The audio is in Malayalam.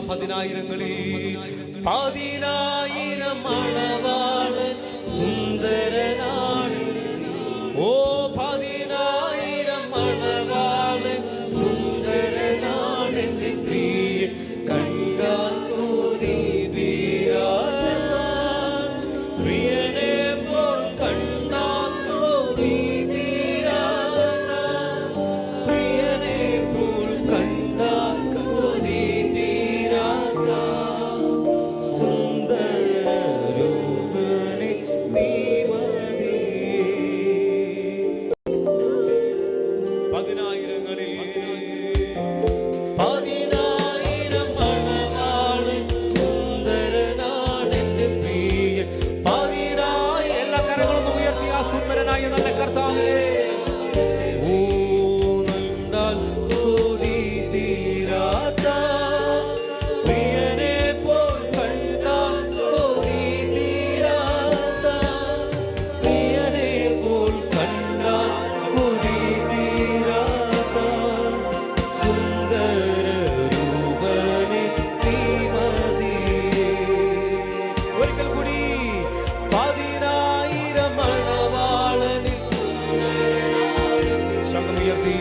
പതിനായിരങ്ങളിൽ 10,000 മണവാളൻ സുന്ദരനാണ്. ഓ 10,000 മണവാളൻ സുന്ദരനാണ്. എൻ്റെ പ്രിയൻ കണ്ടാൽ കൊതി തീരാത്ത, പ്രിയനെ പോൽ കണ്ടാൽ കൊതി തീരാത്ത, പ്രിയനെ പോൽ കണ്ടാൽ കൊതി തീരാത്ത സുന്ദര രൂപനെ നീ മതി. 10,000ങ്ങളിൽ 10,000 മണവാളൻ സുന്ദരനാണ്. എൻ്റെ പ്രിയൻ 10,000. എല്ലാ കരങ്ങളൊന്നും ഉയർത്തി ആ സുന്ദരനായ നല്ല കർത്താവിനെ ഊന്നണ്ടാൽ കൊതി തീരാത്ത, പ്രിയനെ പോൽ കണ്ടാൽ കൊതി തീരാത്ത, പ്രിയനെ പോൽ കണ്ടാൽ കൊതി തീരാത്ത സുന്ദര രൂപനെ നീ മതി. ഒരിക്കൽ കൂടി 10,000 മണവാളനിൽ ശബ്ദമുയർത്തി